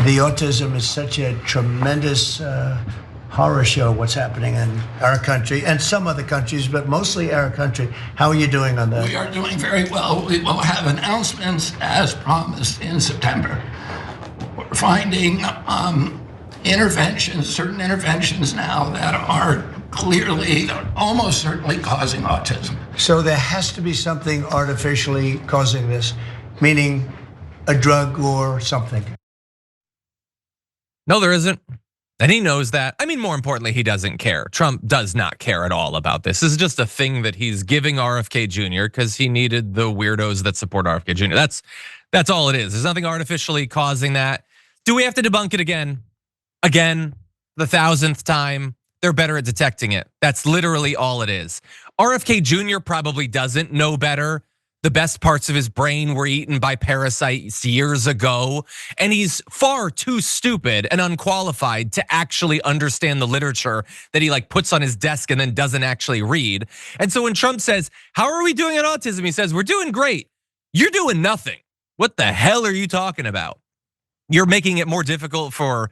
The autism is such a tremendous horror show, what's happening in our country and some other countries, but mostly our country. How are you doing on that? We are doing very well. We will have announcements as promised in September. We're finding certain interventions now that are clearly, almost certainly causing autism. So there has to be something artificially causing this, meaning a drug or something. No, there isn't. And he knows that. I mean, more importantly, he doesn't care. Trump does not care at all about this. This is just a thing that he's giving RFK Jr. because he needed the weirdos that support RFK Jr. That's all it is. There's nothing artificially causing that. Do we have to debunk it again? Again, the 1,000th time? They're better at detecting it. That's literally all it is. RFK Jr. probably doesn't know better. The best parts of his brain were eaten by parasites years ago. And he's far too stupid and unqualified to actually understand the literature that he puts on his desk and then doesn't actually read. And so when Trump says, how are we doing on autism? He says, we're doing great. You're doing nothing. What the hell are you talking about? You're making it more difficult for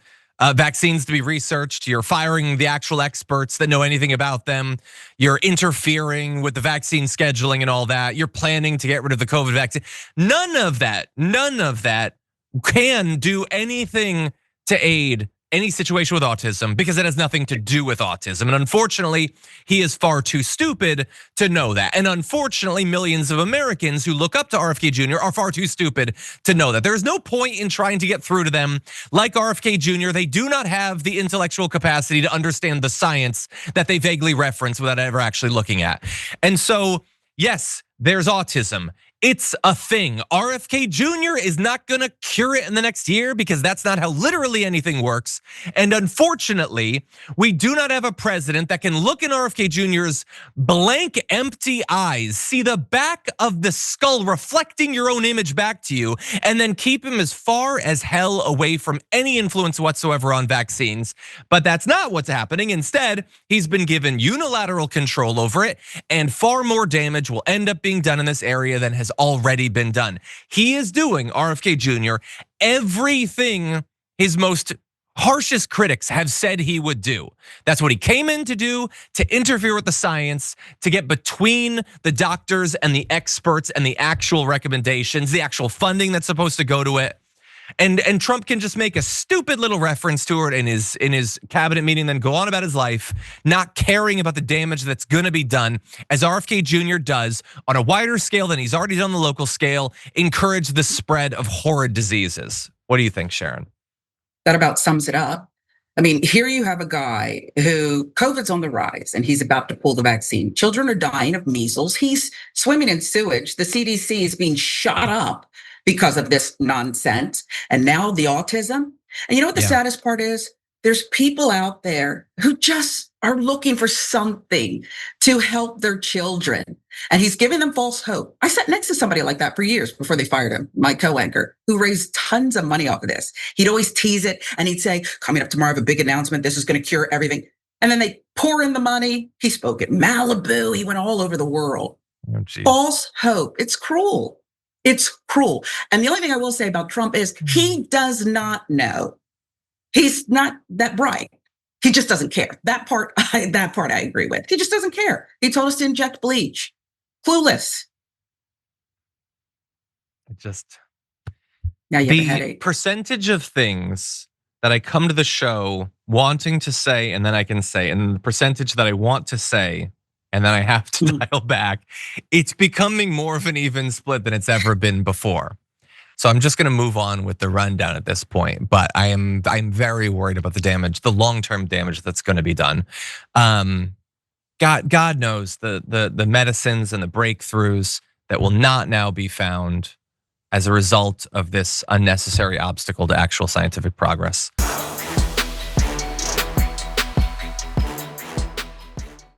vaccines to be researched. You're firing the actual experts that know anything about them. You're interfering with the vaccine scheduling and all that. You're planning to get rid of the COVID vaccine. None of that can do anything to aid any situation with autism because it has nothing to do with autism. And unfortunately, he is far too stupid to know that. And unfortunately, millions of Americans who look up to RFK Jr. are far too stupid to know that. There is no point in trying to get through to them. Like RFK Jr., they do not have the intellectual capacity to understand the science that they vaguely reference without ever actually looking at. And so, yes, there's autism. It's a thing. RFK Jr. is not gonna cure it in the next year because that's not how literally anything works. And unfortunately, we do not have a president that can look in RFK Jr.'s blank, empty eyes, see the back of the skull reflecting your own image back to you, and then keep him as far as hell away from any influence whatsoever on vaccines. But that's not what's happening. Instead, he's been given unilateral control over it, and far more damage will end up being done in this area than has already been done. He is doing, RFK Jr., everything his most harshest critics have said he would do. That's what he came in to do, to interfere with the science, to get between the doctors and the experts and the actual recommendations, the actual funding that's supposed to go to it. And Trump can just make a stupid little reference to it in his cabinet meeting, then go on about his life, not caring about the damage that's gonna be done, as RFK Jr. does on a wider scale than he's already done on the local scale, encourage the spread of horrid diseases. What do you think, Sharon? That about sums it up. I mean, here you have a guy who COVID's on the rise and he's about to pull the vaccine. Children are dying of measles. He's swimming in sewage. The CDC is being shot up because of this nonsense. And now the autism. And you know what the saddest part is? There's people out there who just are looking for something to help their children. And he's giving them false hope. I sat next to somebody like that for years before they fired him, my co-anchor, who raised tons of money off of this. He'd always tease it and he'd say, coming up tomorrow, I have a big announcement. This is gonna cure everything. And then they pour in the money. He spoke at Malibu. He went all over the world. Oh, false hope. It's cruel. It's cruel. And the only thing I will say about Trump is he does not know. He's not that bright. He just doesn't care. That part I agree with. He just doesn't care. He told us to inject bleach. Clueless. Now you have a The headache. percentage of things that I come to the show wanting to say and then I can say, and the percentage that I want to say and then I have to dial back, it's becoming more of an even split than it's ever been before. So I'm just gonna move on with the rundown at this point, but I'm very worried about the damage, the long-term damage that's gonna be done. God knows the medicines and the breakthroughs that will not now be found as a result of this unnecessary obstacle to actual scientific progress.